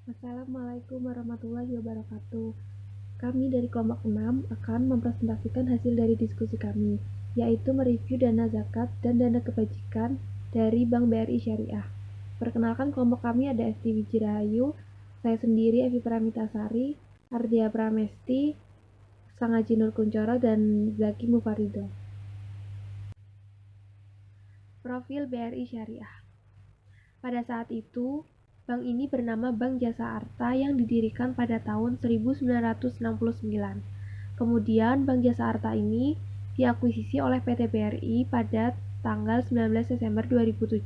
Assalamualaikum warahmatullahi wabarakatuh. Kami dari kelompok 6 akan mempresentasikan hasil dari diskusi kami, yaitu mereview dana zakat dan dana kebajikan dari Bank BRI Syariah. Perkenalkan, kelompok kami ada Esti Wijirahayu, saya sendiri Evi Pramitasari, Ardia Pramesti, Sangaji Nur Kuncoro, dan Zaki Mufarido. Profil BRI Syariah. Pada saat itu, bank ini bernama Bank Jasa Arta yang didirikan pada tahun 1969. Kemudian Bank Jasa Arta ini diakuisisi oleh PT BRI pada tanggal 19 Desember 2007.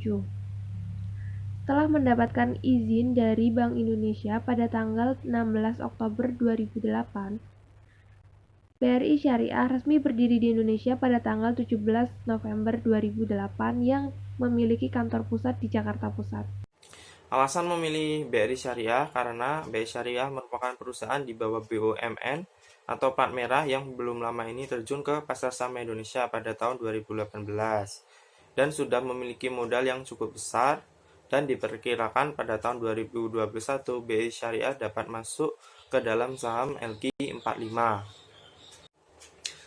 Setelah mendapatkan izin dari Bank Indonesia pada tanggal 16 Oktober 2008, BRI Syariah resmi berdiri di Indonesia pada tanggal 17 November 2008 yang memiliki kantor pusat di Jakarta Pusat. Alasan memilih BRI Syariah karena BRI Syariah merupakan perusahaan di bawah BUMN atau plat merah yang belum lama ini terjun ke pasar saham Indonesia pada tahun 2018 dan sudah memiliki modal yang cukup besar, dan diperkirakan pada tahun 2021 BRI Syariah dapat masuk ke dalam saham LQ45.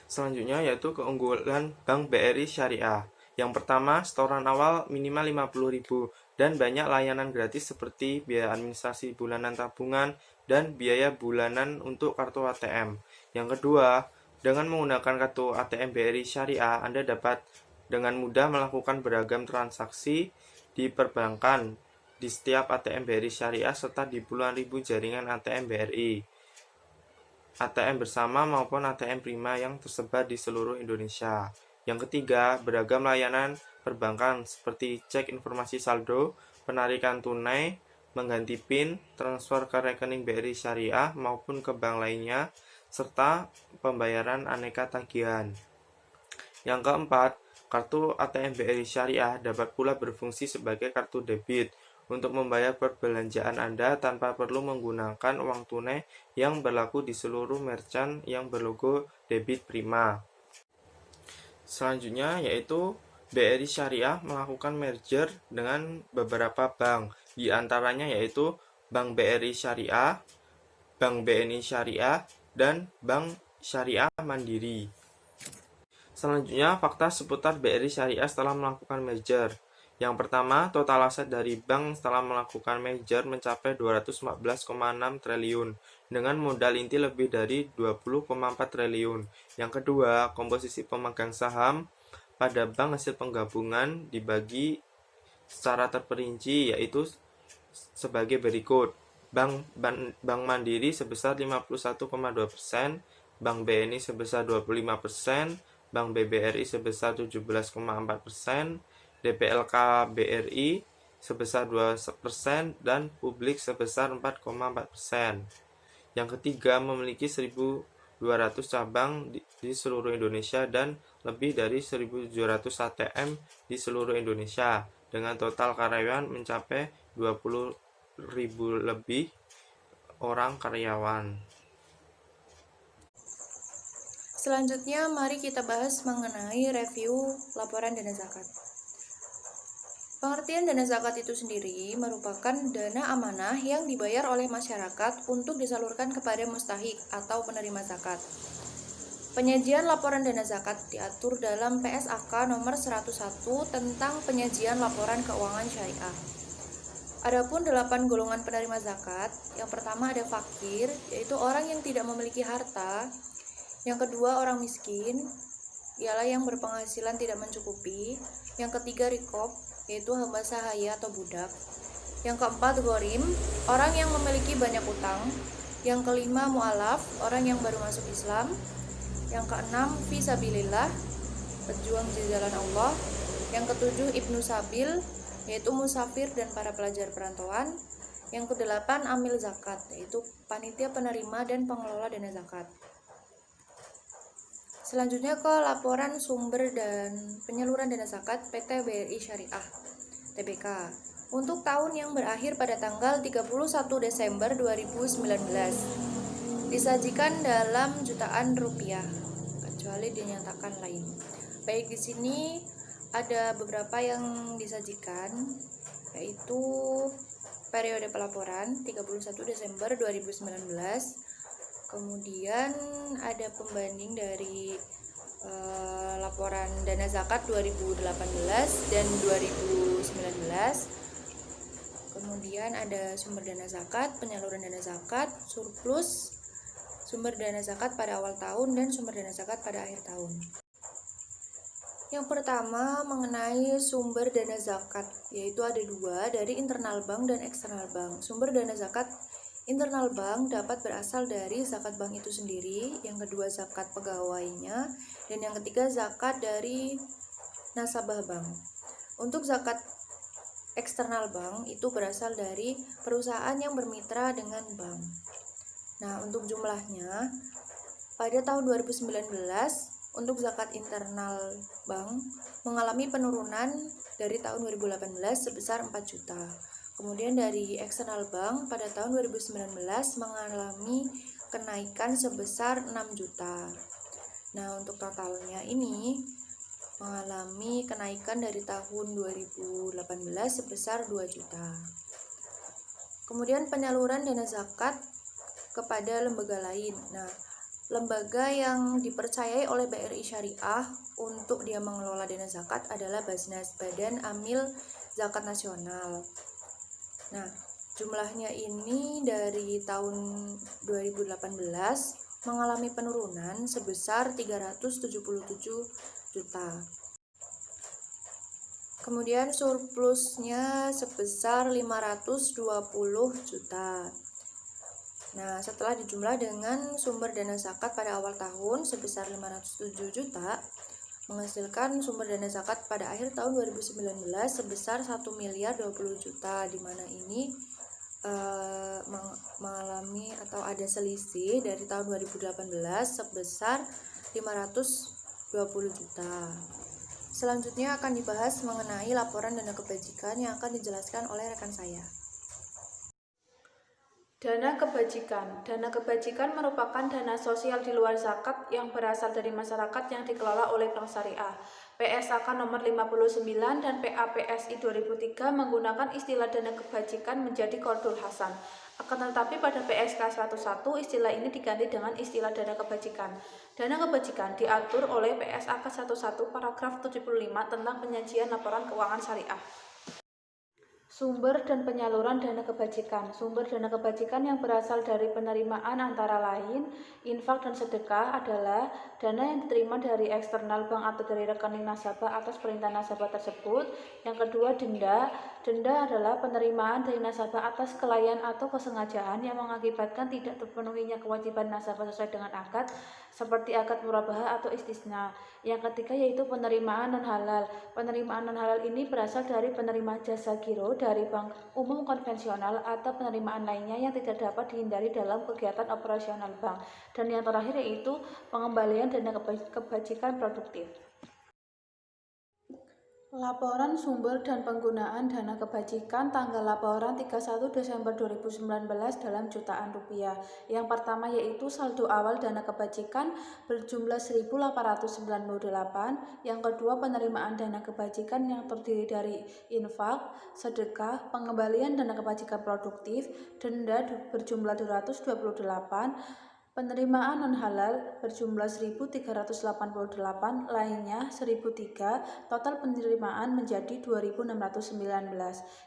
Selanjutnya yaitu keunggulan Bank BRI Syariah. Yang pertama, setoran awal minimal 50.000 dan banyak layanan gratis seperti biaya administrasi bulanan tabungan dan biaya bulanan untuk kartu ATM. Yang kedua, dengan menggunakan kartu ATM BRI Syariah, Anda dapat dengan mudah melakukan beragam transaksi di perbankan di setiap ATM BRI Syariah serta di puluhan ribu jaringan ATM BRI. ATM bersama maupun ATM prima yang tersebar di seluruh Indonesia. Yang ketiga, beragam layanan perbankan seperti cek informasi saldo, penarikan tunai, mengganti PIN, transfer ke rekening BRI Syariah maupun ke bank lainnya, serta pembayaran aneka tagihan. Yang keempat, kartu ATM BRI Syariah dapat pula berfungsi sebagai kartu debit untuk membayar perbelanjaan Anda tanpa perlu menggunakan uang tunai yang berlaku di seluruh merchant yang berlogo debit prima. Selanjutnya yaitu BRI Syariah melakukan merger dengan beberapa bank, di antaranya yaitu Bank BRI Syariah, Bank BNI Syariah, dan Bank Syariah Mandiri. Selanjutnya, fakta seputar BRI Syariah setelah melakukan merger. Yang pertama, total aset dari bank setelah melakukan merger mencapai 214,6 triliun dengan modal inti lebih dari 20,4 triliun. Yang kedua, komposisi pemegang saham pada bank hasil penggabungan dibagi secara terperinci yaitu sebagai berikut. Bank Mandiri sebesar 51,2%, Bank BNI sebesar 25%, Bank BBRI sebesar 17,4%, DPLK BRI sebesar 2%, dan publik sebesar 4,4%. Yang ketiga, memiliki 1.200 cabang di seluruh Indonesia dan lebih dari 1.700 ATM di seluruh Indonesia dengan total karyawan mencapai 20.000 lebih orang karyawan. Selanjutnya, mari kita bahas mengenai review laporan dana zakat. Pengertian dana zakat itu sendiri merupakan dana amanah yang dibayar oleh masyarakat untuk disalurkan kepada mustahik atau penerima zakat. Penyajian laporan dana zakat diatur dalam PSAK nomor 101 tentang penyajian laporan keuangan syariah. Adapun 8 golongan penerima zakat, yang pertama ada fakir, yaitu orang yang tidak memiliki harta. Yang kedua orang miskin, ialah yang berpenghasilan tidak mencukupi. Yang ketiga rikob, yaitu hamba sahaya atau budak. Yang keempat ghorim, orang yang memiliki banyak utang. Yang kelima mu'alaf, orang yang baru masuk Islam. Yang keenam fisabilillah, pejuang di jalan Allah. Yang ketujuh ibnu sabil, yaitu musafir dan para pelajar perantauan. Yang kedelapan amil zakat, yaitu panitia penerima dan pengelola dana zakat. Selanjutnya ke laporan sumber dan penyaluran dana zakat PT BRI Syariah Tbk untuk tahun yang berakhir pada tanggal 31 Desember 2019 disajikan dalam jutaan rupiah kecuali dinyatakan lain. Baik, di sini ada beberapa yang disajikan, yaitu periode pelaporan 31 Desember 2019. Kemudian ada pembanding dari laporan dana zakat 2018 dan 2019. Kemudian ada sumber dana zakat, penyaluran dana zakat, surplus, sumber dana zakat pada awal tahun, dan sumber dana zakat pada akhir tahun. Yang pertama mengenai sumber dana zakat, yaitu ada dua, dari internal bank dan eksternal bank. Sumber dana zakat internal bank dapat berasal dari zakat bank itu sendiri, yang kedua zakat pegawainya, dan yang ketiga zakat dari nasabah bank. Untuk zakat eksternal bank itu berasal dari perusahaan yang bermitra dengan bank. Nah, untuk jumlahnya pada tahun 2019 untuk zakat internal bank mengalami penurunan dari tahun 2018 sebesar 4 juta. Kemudian dari eksternal bank pada tahun 2019 mengalami kenaikan sebesar 6 juta. Nah, untuk totalnya ini mengalami kenaikan dari tahun 2018 sebesar 2 juta. Kemudian penyaluran dana zakat kepada lembaga lain. Nah, lembaga yang dipercayai oleh BRI Syariah untuk dia mengelola dana zakat adalah Basnas, Badan Amil Zakat Nasional. Nah, jumlahnya ini dari tahun 2018 mengalami penurunan sebesar 377 juta. Kemudian surplusnya sebesar 520 juta. Nah, setelah dijumlah dengan sumber dana zakat pada awal tahun sebesar 507 juta, menghasilkan sumber dana zakat pada akhir tahun 2019 sebesar 1 miliar 20 juta, di mana ini mengalami atau ada selisih dari tahun 2018 sebesar 520 juta. Selanjutnya akan dibahas mengenai laporan dana kebajikan yang akan dijelaskan oleh rekan saya. Dana kebajikan. Dana kebajikan merupakan dana sosial di luar zakat yang berasal dari masyarakat yang dikelola oleh Bank Syariah. PSAK nomor 59 dan PAPSI 2003 menggunakan istilah dana kebajikan menjadi Qardul Hasan. Akan tetapi pada PSK 101 istilah ini diganti dengan istilah dana kebajikan. Dana kebajikan diatur oleh PSAK 11 paragraf 75 tentang penyajian laporan keuangan syariah. Sumber dan penyaluran dana kebajikan. Sumber dana kebajikan yang berasal dari penerimaan antara lain infak dan sedekah adalah dana yang diterima dari eksternal bank atau dari rekening nasabah atas perintah nasabah tersebut. Yang kedua, denda. Denda adalah penerimaan dari nasabah atas kelalaian atau kesengajaan yang mengakibatkan tidak terpenuhinya kewajiban nasabah sesuai dengan akad, seperti akad murabahah atau istisna. Yang ketiga yaitu penerimaan non-halal. Penerimaan non-halal ini berasal dari penerima jasa giro dari bank umum konvensional atau penerimaan lainnya yang tidak dapat dihindari dalam kegiatan operasional bank. Dan yang terakhir yaitu pengembalian dana kebajikan produktif. Laporan sumber dan penggunaan dana kebajikan tanggal laporan 31 Desember 2019 dalam jutaan rupiah. Yang pertama yaitu saldo awal dana kebajikan berjumlah 1.898. Yang kedua penerimaan dana kebajikan yang terdiri dari infak, sedekah, pengembalian dana kebajikan produktif, denda berjumlah 228. Penerimaan non-halal berjumlah 1.388, lainnya 1.003, total penerimaan menjadi 2.619.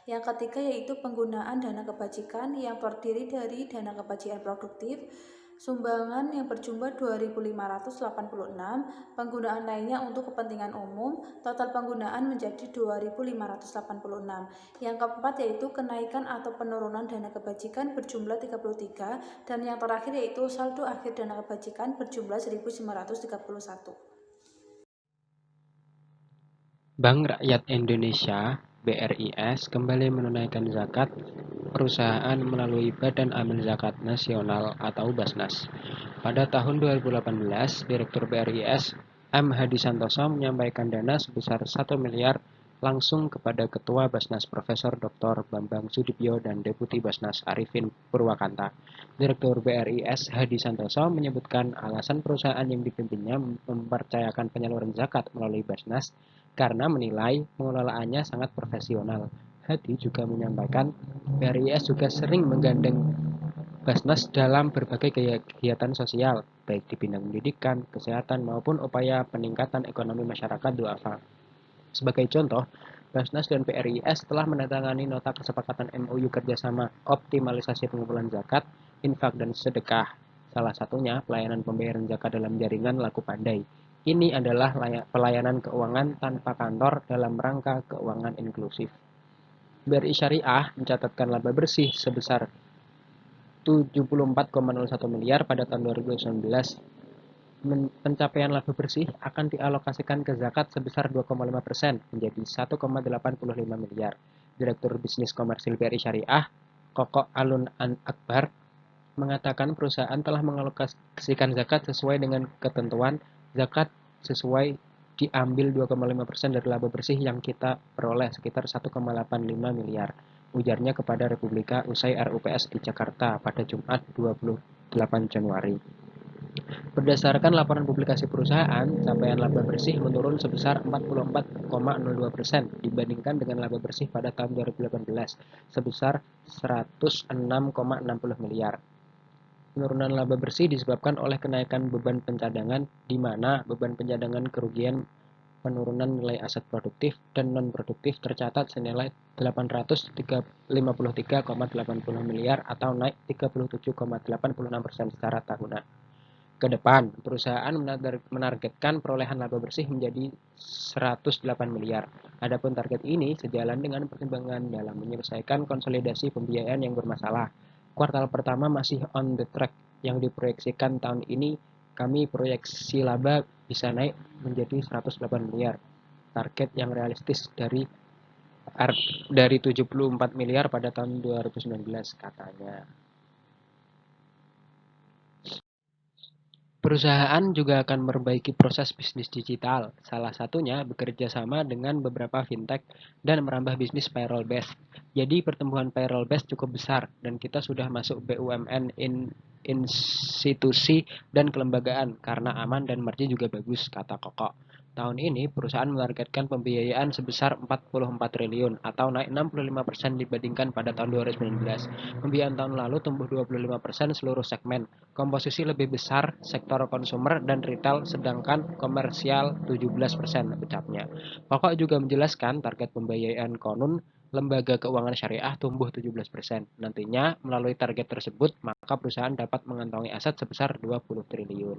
Yang ketiga yaitu penggunaan dana kebajikan yang terdiri dari dana kebajikan produktif, sumbangan yang berjumlah 2.586, penggunaan lainnya untuk kepentingan umum, total penggunaan menjadi 2.586. Yang keempat yaitu kenaikan atau penurunan dana kebajikan berjumlah 33, dan yang terakhir yaitu saldo akhir dana kebajikan berjumlah 1.931. Bank Rakyat Indonesia (BRIS) kembali menunaikan zakat perusahaan melalui Badan Amil Zakat Nasional atau Basnas. Pada tahun 2018, Direktur BRIS M. Hadi Santoso menyampaikan dana sebesar 1 miliar langsung kepada Ketua Basnas Profesor Dr. Bambang Sudibyo dan Deputi Basnas Arifin Purwakanta. Direktur BRIS Hadi Santoso menyebutkan alasan perusahaan yang dipimpinnya mempercayakan penyaluran zakat melalui Basnas karena menilai pengelolaannya sangat profesional. Hadi juga menyampaikan, BRIS juga sering menggandeng Basnas dalam berbagai kegiatan sosial, baik di bidang pendidikan, kesehatan, maupun upaya peningkatan ekonomi masyarakat duafa. Sebagai contoh, Basnas dan BRIS telah menandatangani nota kesepakatan MOU kerjasama optimalisasi pengumpulan zakat, infak, dan sedekah. Salah satunya pelayanan pembayaran zakat dalam jaringan Laku Pandai. Ini adalah pelayanan keuangan tanpa kantor dalam rangka keuangan inklusif. BRI Syariah mencatatkan laba bersih sebesar 74,01 miliar pada tahun 2019. Pencapaian laba bersih akan dialokasikan ke zakat sebesar 2,5% menjadi 1,85 miliar. Direktur Bisnis Komersil BRI Syariah, Koko Alun Akbar, mengatakan perusahaan telah mengalokasikan zakat sesuai dengan ketentuan zakat sesuai diambil 2,5% dari laba bersih yang kita peroleh sekitar 1,85 miliar. Ujarnya kepada Republika usai RUPS di Jakarta pada Jumat 28 Januari. Berdasarkan laporan publikasi perusahaan, capaian laba bersih menurun sebesar 44,02% dibandingkan dengan laba bersih pada tahun 2018 sebesar 106,60 miliar. Penurunan laba bersih disebabkan oleh kenaikan beban pencadangan, di mana beban pencadangan kerugian penurunan nilai aset produktif dan non-produktif tercatat senilai 853,80 miliar atau naik 37,86% secara tahunan. Ke depan, perusahaan menargetkan perolehan laba bersih menjadi 108 miliar. Adapun target ini sejalan dengan pertimbangan dalam menyelesaikan konsolidasi pembiayaan yang bermasalah. Kuartal pertama masih on the track yang diproyeksikan tahun ini. Kami proyeksi laba bisa naik menjadi 108 miliar. Target yang realistis dari 74 miliar pada tahun 2019 katanya. Perusahaan juga akan memperbaiki proses bisnis digital, salah satunya bekerja sama dengan beberapa fintech dan merambah bisnis payroll based. Jadi pertumbuhan payroll based cukup besar dan kita sudah masuk BUMN institusi dan kelembagaan karena aman dan margin juga bagus, kata Koko. Tahun ini perusahaan menargetkan pembiayaan sebesar 44 triliun atau naik 65% dibandingkan pada tahun 2019. Pembiayaan tahun lalu tumbuh 25% seluruh segmen. Komposisi lebih besar sektor konsumer dan retail sedangkan komersial 17% ucapnya. Pokok juga menjelaskan target pembiayaan Konun lembaga keuangan syariah tumbuh 17%. Nantinya melalui target tersebut maka perusahaan dapat mengantongi aset sebesar 20 triliun.